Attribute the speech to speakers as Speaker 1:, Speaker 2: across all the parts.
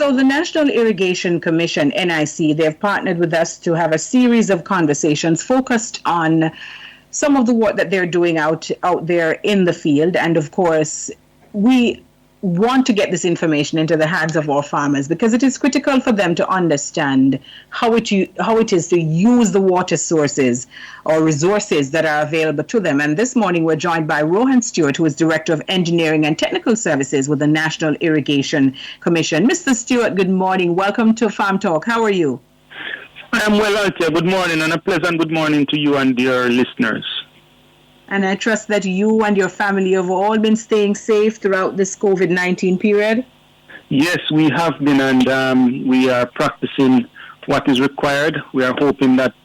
Speaker 1: So the National Irrigation Commission, NIC, they've partnered with us to have a series of conversations focused on some of the work that they're doing out there in the field. And of course, we want to get this information into the hands of our farmers because it is critical for them to understand how it is to use the water sources or resources that are available to them. And this morning we're joined by Rohan Stewart, who is Director of Engineering and Technical Services with the National Irrigation Commission. Mr. Stewart, good morning. Welcome to Farm Talk. How are you?
Speaker 2: I am well, Altia. Good morning, and a pleasant good morning to you and your listeners.
Speaker 1: And I trust that you and your family have all been staying safe throughout this COVID-19 period?
Speaker 2: Yes, we have been, and we are practicing what is required. We are hoping that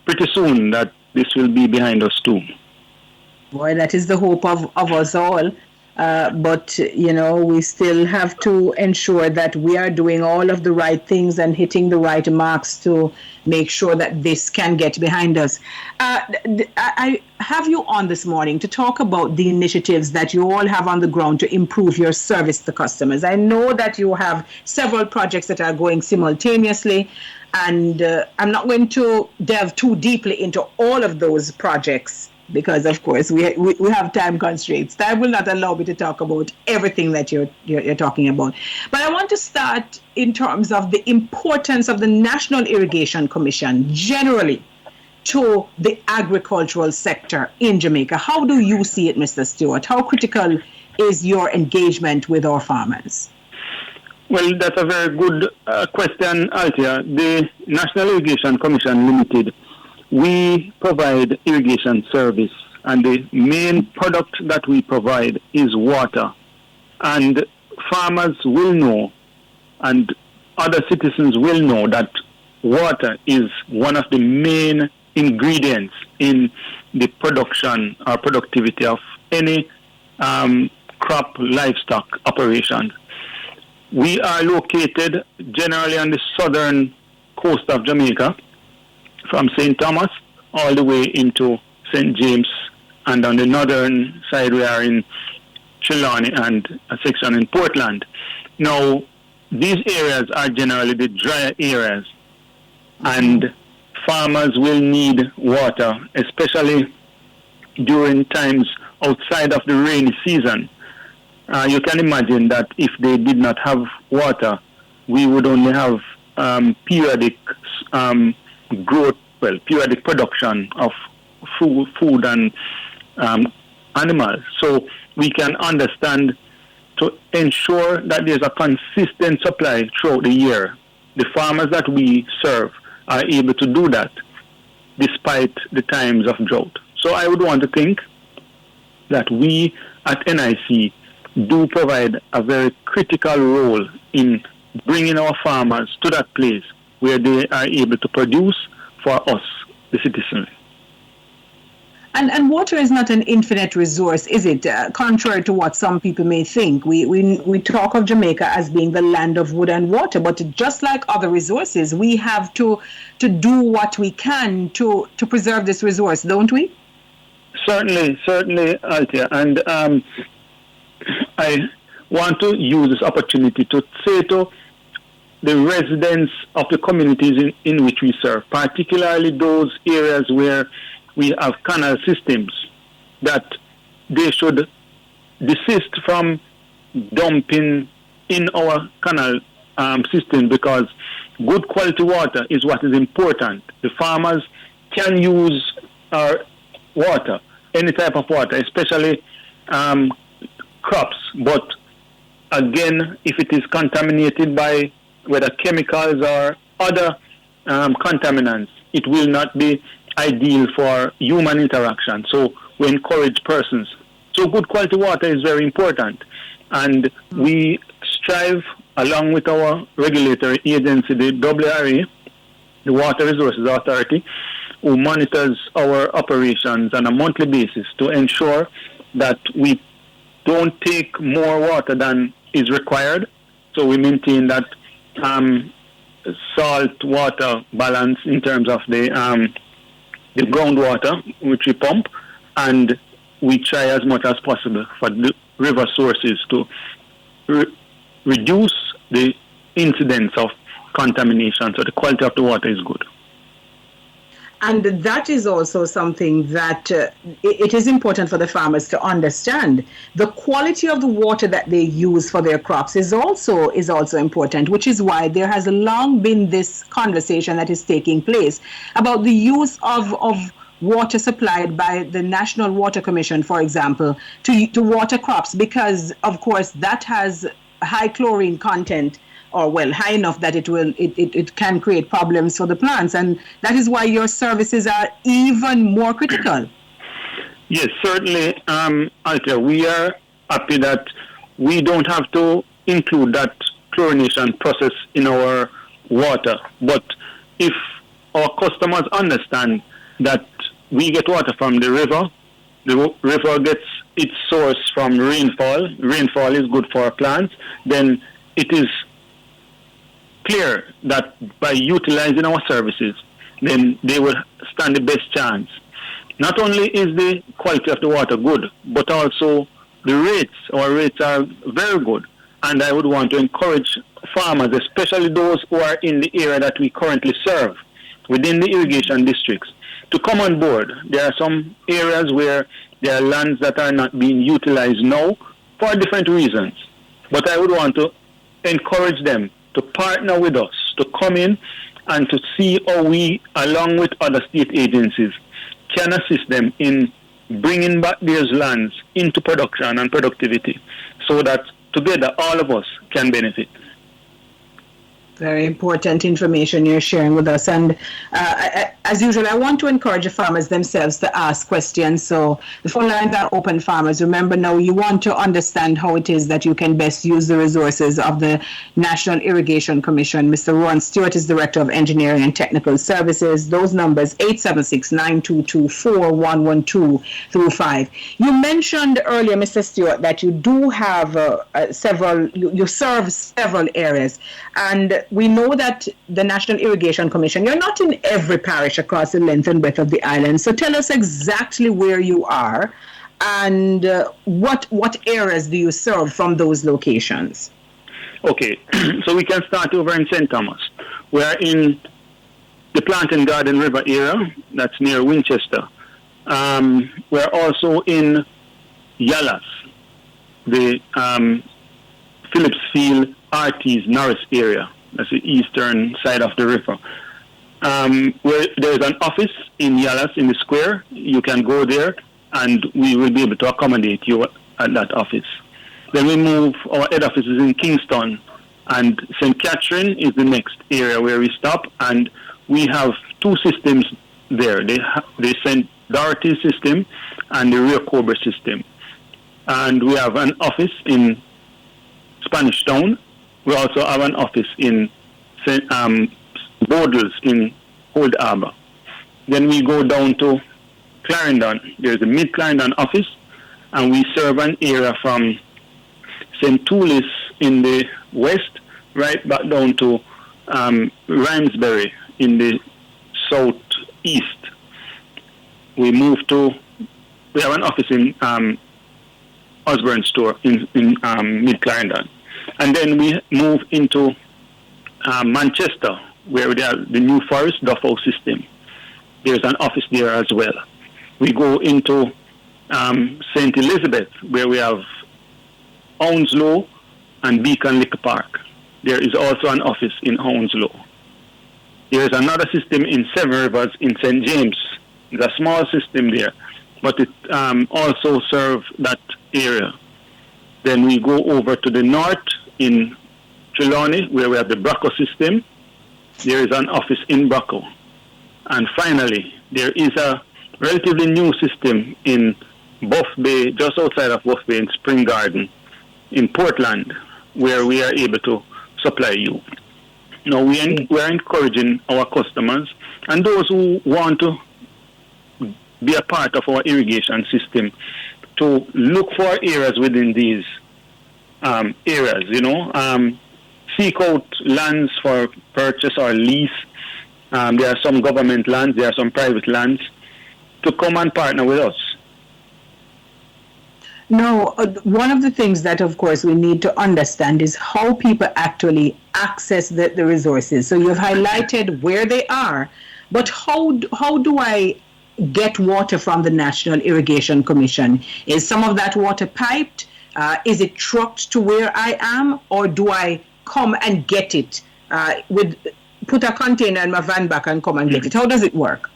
Speaker 2: pretty soon that this will be behind us too.
Speaker 1: Boy, that is the hope of us all. But, we still have to ensure that we are doing all of the right things and hitting the right marks to make sure that this can get behind us. I have you on this morning to talk about the initiatives that you all have on the ground to improve your service to customers. I know that you have several projects that are going simultaneously, and I'm not going to delve too deeply into all of those projects, because, of course, we have time constraints. Time will not allow me to talk about everything that you're talking about. But I want to start in terms of the importance of the National Irrigation Commission generally to the agricultural sector in Jamaica. How do you see it, Mr. Stewart? How critical is your engagement with our farmers?
Speaker 2: Well, that's a very good question, Altia. The National Irrigation Commission Limited, we provide irrigation service, and the main product that we provide is water. And farmers will know, and other citizens will know, that water is one of the main ingredients in the production or productivity of any crop livestock operation. We are located generally on the southern coast of Jamaica, from St. Thomas all the way into St. James, and on the northern side we are in Trelawney and a section in Portland. Now, these areas are generally the drier areas, and farmers will need water, especially during times outside of the rainy season. You can imagine that if they did not have water, we would only have periodic periodic production of food and animals. So we can understand, to ensure that there's a consistent supply throughout the year, the farmers that we serve are able to do that despite the times of drought. So I would want to think that we at NIC do provide a very critical role in bringing our farmers to that place where they are able to produce for us, the citizenry.
Speaker 1: And water is not an infinite resource, is it? Contrary to what some people may think. We talk of Jamaica as being the land of wood and water, but just like other resources, we have to do what we can to preserve this resource, don't we? Certainly,
Speaker 2: Altia. And I want to use this opportunity to say to the residents of the communities in which we serve, particularly those areas where we have canal systems, that they should desist from dumping in our canal system, because good quality water is what is important. The farmers can use our water, any type of water, especially crops, but again, if it is contaminated by whether chemicals or other contaminants, it will not be ideal for human interaction. So we encourage persons. So good quality water is very important. And we strive, along with our regulatory agency, the WRA, the Water Resources Authority, who monitors our operations on a monthly basis to ensure that we don't take more water than is required. So we maintain that salt water balance in terms of the groundwater which we pump, and we try as much as possible for the river sources to reduce the incidents of contamination. So the quality of the water is good.
Speaker 1: And that is also something that it is important for the farmers to understand. The quality of the water that they use for their crops is also important, which is why there has long been this conversation that is taking place about the use of water supplied by the National Water Commission, for example, to water crops, because, of course, that has high chlorine content, or high enough that it can create problems for the plants, and that is why your services are even more critical.
Speaker 2: Yes, certainly, Althea, we are happy that we don't have to include that chlorination process in our water. But if our customers understand that we get water from the river gets its source from rainfall is good for our plants, then it is clear that by utilizing our services, then they will stand the best chance. Not only is the quality of the water good, but also the rates. Our rates are very good. And I would want to encourage farmers, especially those who are in the area that we currently serve, within the irrigation districts, to come on board. There are some areas where there are lands that are not being utilized now for different reasons. But I would want to encourage them to partner with us, to come in and to see how we, along with other state agencies, can assist them in bringing back these lands into production and productivity so that together all of us can benefit.
Speaker 1: Very important information you're sharing with us. And as usual, I want to encourage the farmers themselves to ask questions. So the phone lines are open, farmers. Remember now, you want to understand how it is that you can best use the resources of the National Irrigation Commission. Mr. Rohan Stewart is Director of Engineering and Technical Services. Those numbers, 876-922-4112-5. You mentioned earlier, Mr. Stewart, that you do have you serve several areas. And we know that the National Irrigation Commission, you're not in every parish across the length and breadth of the island. So tell us exactly where you are and what areas do you serve from those locations?
Speaker 2: Okay, so we can start over in St. Thomas. We are in the Plant and Garden River area, that's near Winchester. We're also in Yallas, the Phillipsfield, Arties, Norris area. That's the eastern side of the river. Where there's an office in Yallas in the square. You can go there and we will be able to accommodate you at that office. Then we move, our head office is in Kingston, and St. Catherine is the next area where we stop, and we have two systems there. The St. Dorothy system and the Rio Cobra system. And we have an office in Spanish Town. We also have an office in St. Bodles in Old Harbour. Then we go down to Clarendon. There's a Mid-Clarendon office, and we serve an area from St. Toulis in the west, right back down to Ramsbury in the southeast. We have an office in Osborne Store in Mid-Clarendon. And then we move into Manchester, where we have the New Forest Duffer system. There's an office there as well. We go into St. Elizabeth, where we have Hounslow and Beacon Liquor Park. There is also an office in Hounslow. There is another system in Seven Rivers in St. James. It's a small system there, but it also serves that area. Then we go over to the north in Trelawney, where we have the Bracco system. There is an office in Bracco. And finally, there is a relatively new system in Buff Bay, just outside of Buff Bay in Spring Garden, in Portland, where we are able to supply you. Now, we are encouraging our customers and those who want to be a part of our irrigation system to look for areas within these areas, seek out lands for purchase or lease. There are some government lands, there are some private lands, to come and partner with us.
Speaker 1: No, one of the things that, of course, we need to understand is how people actually access the resources. So you've highlighted where they are, but how do I get water from the National Irrigation Commission? Is some of that water piped? Is it trucked to where I am, or do I come and get it put a container in my van back and come and get it? How does it work?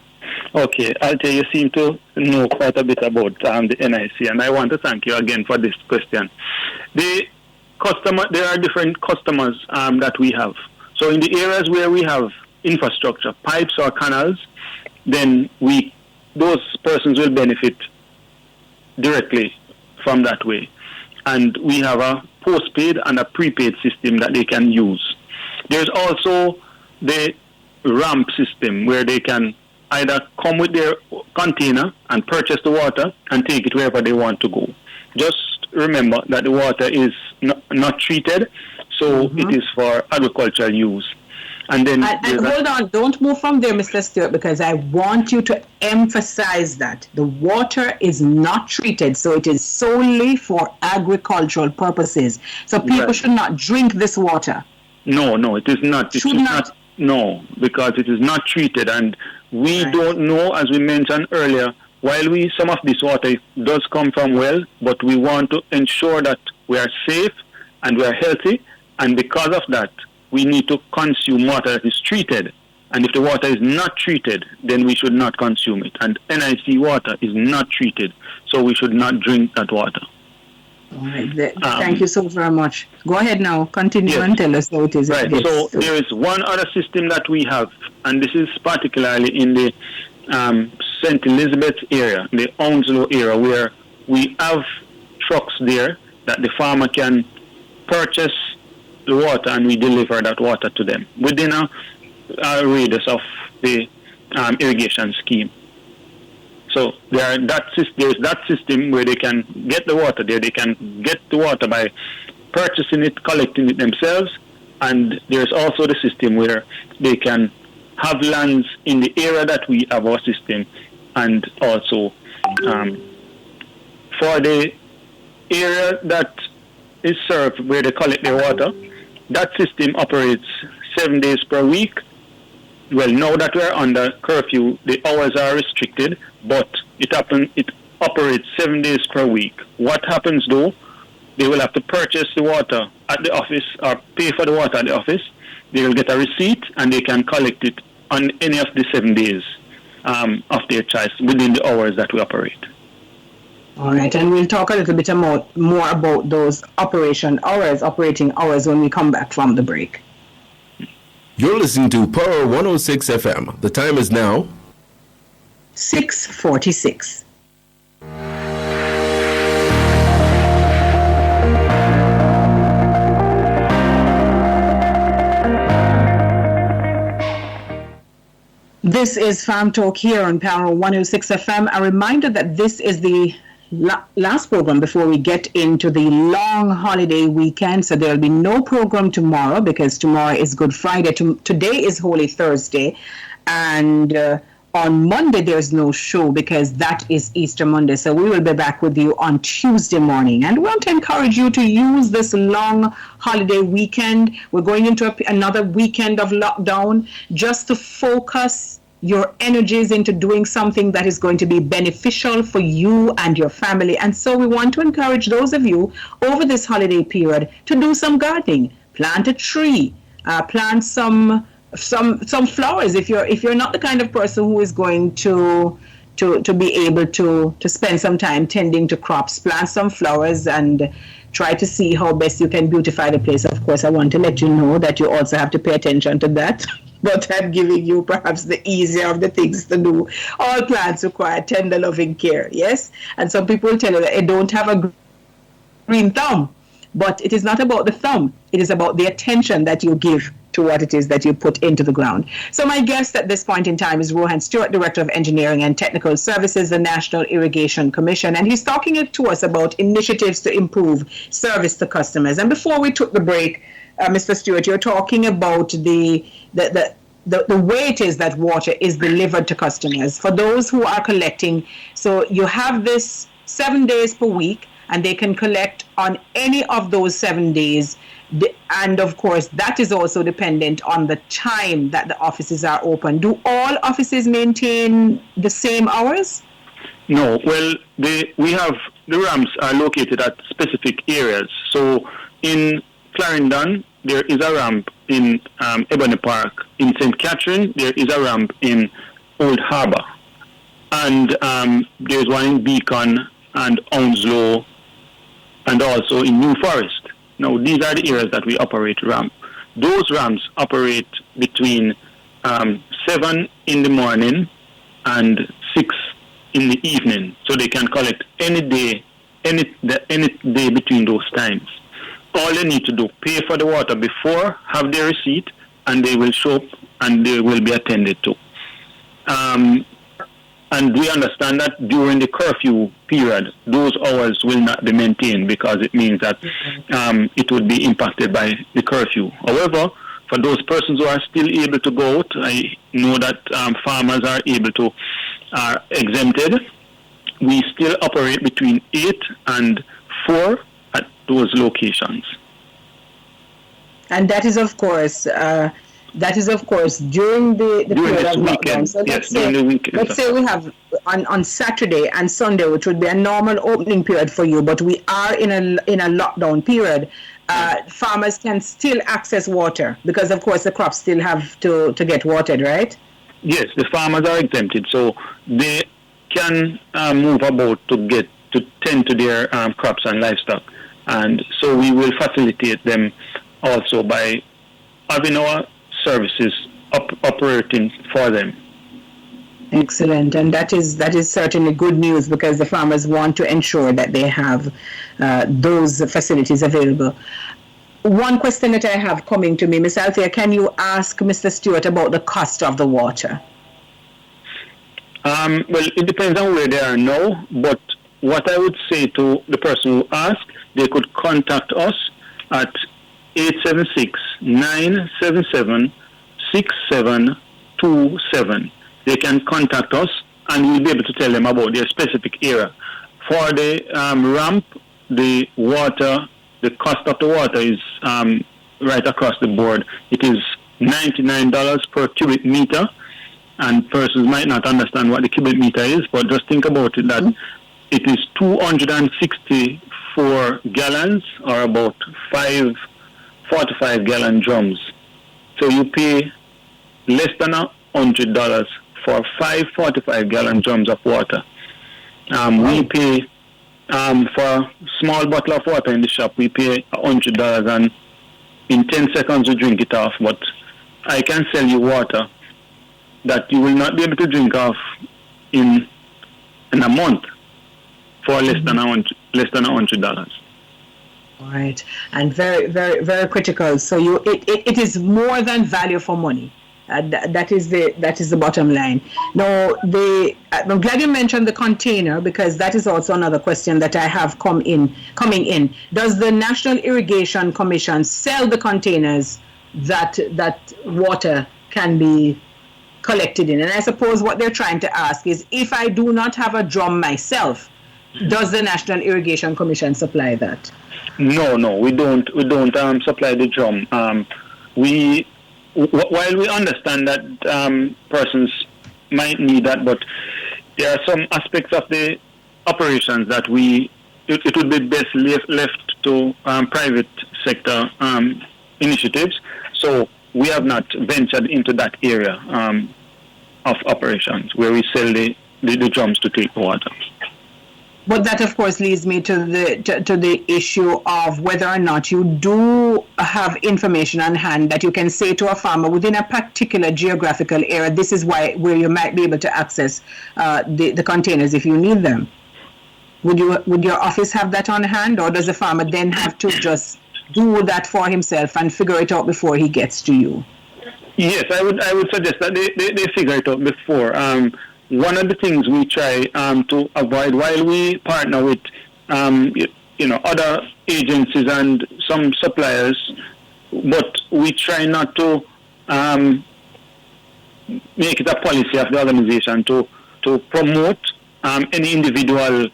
Speaker 2: Okay, I'll tell you, seem to know quite a bit about the NIC, and I want to thank you again for this question. There are different customers that we have. So in the areas where we have infrastructure, pipes or canals, then those persons will benefit directly from that way. And we have a postpaid and a prepaid system that they can use. There's also the ramp system where they can either come with their container and purchase the water and take it wherever they want to go. Just remember that the water is not treated, so it is for agricultural use. And then
Speaker 1: hold on, don't move from there, Mr. Stewart, because I want you to emphasize that the water is not treated, so it is solely for agricultural purposes. So people should not drink this water.
Speaker 2: No, it is not. It
Speaker 1: should not.
Speaker 2: No, because it is not treated, and we don't know, as we mentioned earlier, while some of this water does come from well, but we want to ensure that we are safe and we are healthy, and because of that, we need to consume water that is treated. And if the water is not treated, then we should not consume it. And NIC water is not treated, so we should not drink that water.
Speaker 1: All right. Thank you so very much. Go ahead now. Continue and tell us how it is.
Speaker 2: Right. So there is one other system that we have, and this is particularly in the St. Elizabeth area, the Onslow area, where we have trucks there that the farmer can purchase the water, and we deliver that water to them within a radius of the irrigation scheme. So there's that system where they can get the water there. They can get the water by purchasing it, collecting it themselves, and there's also the system where they can have lands in the area that we have our system, and also for the area that is served where they collect their water, that system operates 7 days per week. Well, now that we're under curfew, the hours are restricted, but it operates 7 days per week. What happens though? They will have to purchase the water at the office or pay for the water at the office. They will get a receipt and they can collect it on any of the 7 days of their choice within the hours that we operate.
Speaker 1: All right, and we'll talk a little bit more about those operating hours when we come back from the break.
Speaker 3: You're listening to Power 106 FM. The time is now
Speaker 1: 6:46. This is Farm Talk here on Power 106 FM. A reminder that this is the last program before we get into the long holiday weekend. So there'll be no program tomorrow because tomorrow is Good Friday. Today is Holy Thursday. And on Monday, there's no show because that is Easter Monday. So we will be back with you on Tuesday morning. And we want to encourage you to use this long holiday weekend. We're going into another weekend of lockdown just to focus your energies into doing something that is going to be beneficial for you and your family. And so we want to encourage those of you over this holiday period to do some gardening, plant a tree, plant some flowers. If you're not the kind of person who is going to be able to spend some time tending to crops, plant some flowers and try to see how best you can beautify the place. Of course, I want to let you know that you also have to pay attention to that. But I'm giving you perhaps the easier of the things to do. All plants require tender, loving care, yes? And some people will tell you that they don't have a green thumb. But it is not about the thumb. It is about the attention that you give to what it is that you put into the ground. So my guest at this point in time is Rohan Stewart, Director of Engineering and Technical Services, the National Irrigation Commission. And he's talking to us about initiatives to improve service to customers. And before we took the break, Mr. Stewart, you're talking about the way it is that water is delivered to customers. For those who are collecting, so you have this 7 days per week, and they can collect on any of those 7 days. And of course, that is also dependent on the time that the offices are open. Do all offices maintain the same hours?
Speaker 2: No. Well, we have the ramps are located at specific areas. So in Clarendon, there is a ramp in Ebony Park. In St. Catherine, there is a ramp in Old Harbour. And there's one in Beacon and Onslow and also in New Forest. Now, these are the areas that we operate ramp. Those ramps operate between 7 in the morning and 6 in the evening. So they can collect any day between those times. All they need to do, pay for the water before, have their receipt, and they will show up and they will be attended to. And we understand that during the curfew period, those hours will not be maintained because it means that it would be impacted by the curfew. However, for those persons who are still able to go out, I know that farmers are exempted. We still operate between 8 and 4 at those locations.
Speaker 1: And that is, of course, during the period of lockdown. So let's say we have on Saturday and Sunday, which would be a normal opening period for you, but we are in a lockdown period. Farmers can still access water because, of course, the crops still have to get watered, right?
Speaker 2: Yes, the farmers are exempted, so they can move about to tend to their crops and livestock, and so we will facilitate them also by having our services operating for them.
Speaker 1: Excellent, and that is certainly good news because the farmers want to ensure that they have those facilities available. One question that I have coming to me, Ms. Althea, can you ask Mr. Stewart about the cost of the water?
Speaker 2: Well, it depends on where they are now, but what I would say to the person who asked, they could contact us at 876-977-6727. They can contact us and we'll be able to tell them about their specific area. For the ramp, the cost of the water is right across the board. It is $99 per cubic meter, and persons might not understand what the cubic meter is, but just think about it that it is 264 gallons or about 45 gallon drums. So you pay less than $100 for 45 gallon drums of water. We pay for a small bottle of water in the shop, we pay $100 and in 10 seconds we drink it off. But I can sell you water that you will not be able to drink off in a month for less than $100.
Speaker 1: Right, and very, very, very critical. So it is more than value for money. That is the bottom line. Now, I'm glad you mentioned the container because that is also another question that I have coming in. Does the National Irrigation Commission sell the containers that water can be collected in? And I suppose what they're trying to ask is, if I do not have a drum myself, does the National Irrigation Commission supply that?
Speaker 2: No, we don't supply the drum. While we understand that persons might need that, but there are some aspects of the operations that it would be best left to private sector initiatives. So we have not ventured into that area of operations where we sell the drums to take the water.
Speaker 1: But that, of course, leads me to the issue of whether or not you do have information on hand that you can say to a farmer within a particular geographical area, this is where you might be able to access the containers if you need them. Would your office have that on hand, or does the farmer then have to just do that for himself and figure it out before he gets to you?
Speaker 2: Yes, I would suggest that they figure it out before. One of the things we try to avoid while we partner with other agencies and some suppliers, but we try not to make it a policy of the organization to promote any individual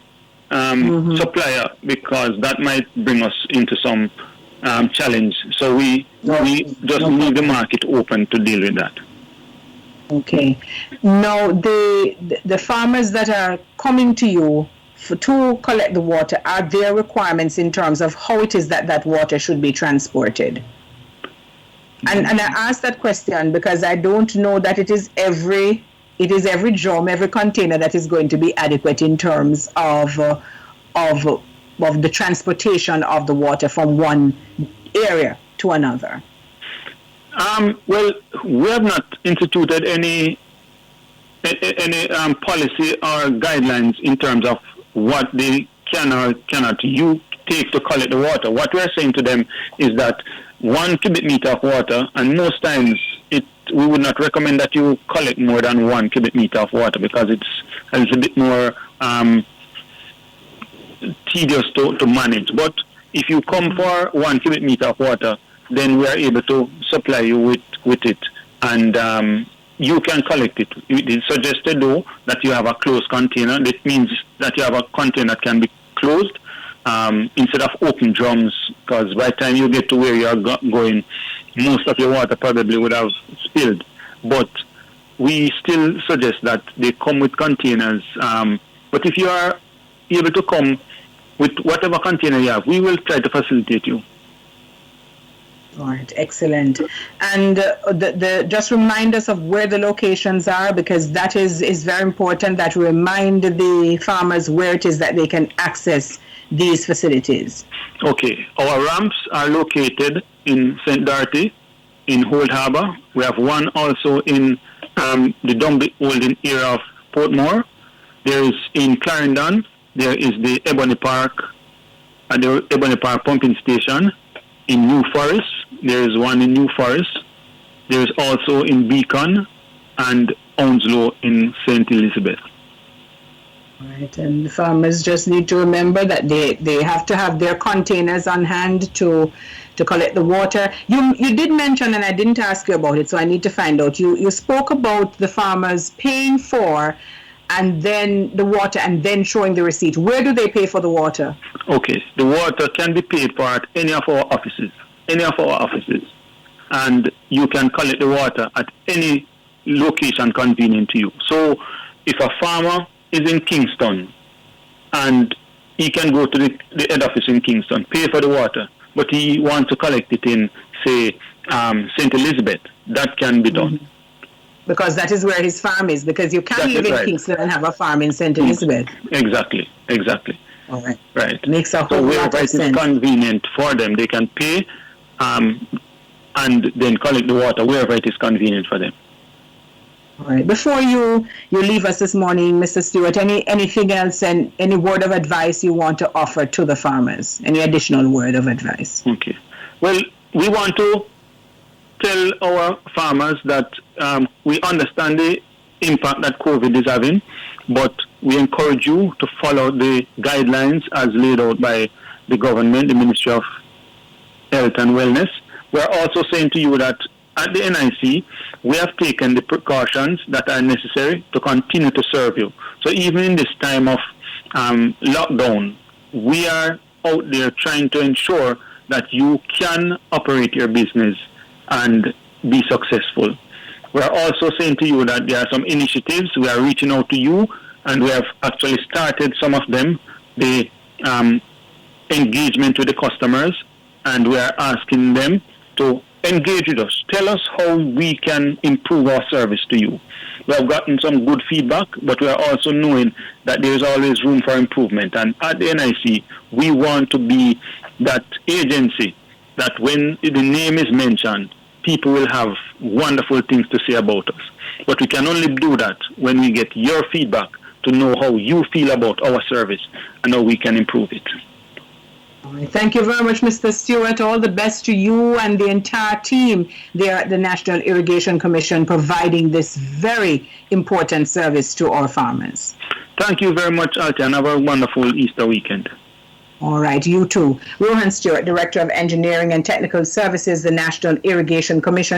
Speaker 2: supplier, because that might bring us into some challenge. So we just leave the market open to deal with that.
Speaker 1: Okay. Now, the farmers that are coming to you to collect the water, are there requirements in terms of how it is that water should be transported? And I ask that question because I don't know that it is every drum, every container that is going to be adequate in terms of the transportation of the water from one area to another.
Speaker 2: Well, we have not instituted any policy or guidelines in terms of what they can or cannot you take to collect the water. What we are saying to them is that 1 cubic meter of water, and most times we would not recommend that you collect more than 1 cubic meter of water because it's a bit more tedious to manage. But if you come for 1 cubic meter of water, then we are able to supply you with it, and you can collect it. It is suggested, though, that you have a closed container. That means that you have a container that can be closed instead of open drums, because by the time you get to where you are going, most of your water probably would have spilled. But we still suggest that they come with containers. But if you are able to come with whatever container you have, we will try to facilitate you.
Speaker 1: All right, excellent. And just remind us of where the locations are, because that is very important, that we remind the farmers where it is that they can access these facilities.
Speaker 2: Okay, our ramps are located in St. Dorothy, in Old Harbour. We have one also in the Dunby Holding area of Portmore. There is in Clarendon, there is the Ebony Park, at the Ebony Park pumping station. In New Forest, there is one in New Forest. There is also in Beacon and Onslow in St. Elizabeth.
Speaker 1: Right, and the farmers just need to remember that they have to have their containers on hand to collect the water. You did mention, and I didn't ask you about it, so I need to find out. You spoke about the farmers paying for and then the water and then showing the receipt. Where do they pay for the water?
Speaker 2: Okay, the water can be paid for at any of our offices. And you can collect the water at any location convenient to you. So if a farmer is in Kingston and he can go to the head office in Kingston, pay for the water, but he wants to collect it in, say, St. Elizabeth, that can be done.
Speaker 1: Mm-hmm. Because that is where his farm is, because you can't live in Kingston and have a farm in St. Elizabeth.
Speaker 2: Exactly.
Speaker 1: All right.
Speaker 2: Right.
Speaker 1: Makes a whole lot of sense.
Speaker 2: So wherever it is convenient for them, they can pay and then collect the water wherever it is convenient for them.
Speaker 1: All right. Before you leave us this morning, Mr. Stewart, anything else and any word of advice you want to offer to the farmers? Any additional word of advice?
Speaker 2: Okay. Well, we want to tell our farmers that we understand the impact that COVID is having, but we encourage you to follow the guidelines as laid out by the government, the Ministry of Health and Wellness. We're also saying to you that at the NIC, we have taken the precautions that are necessary to continue to serve you. So even in this time of lockdown, we are out there trying to ensure that you can operate your business and be successful. We're also saying to you that there are some initiatives. We are reaching out to you, and we have actually started some of them, the engagement with the customers, and we are asking them to engage with us. Tell us how we can improve our service to you. We have gotten some good feedback, but we are also knowing that there is always room for improvement. And at the NIC, we want to be that agency that when the name is mentioned, people will have wonderful things to say about us. But we can only do that when we get your feedback to know how you feel about our service and how we can improve it.
Speaker 1: All right. Thank you very much, Mr. Stewart. All the best to you and the entire team there at the National Irrigation Commission, providing this very important service to our farmers.
Speaker 2: Thank you very much, Alta, and have a wonderful Easter weekend.
Speaker 1: All right, you too. Rohan Stewart, Director of Engineering and Technical Services, the National Irrigation Commission.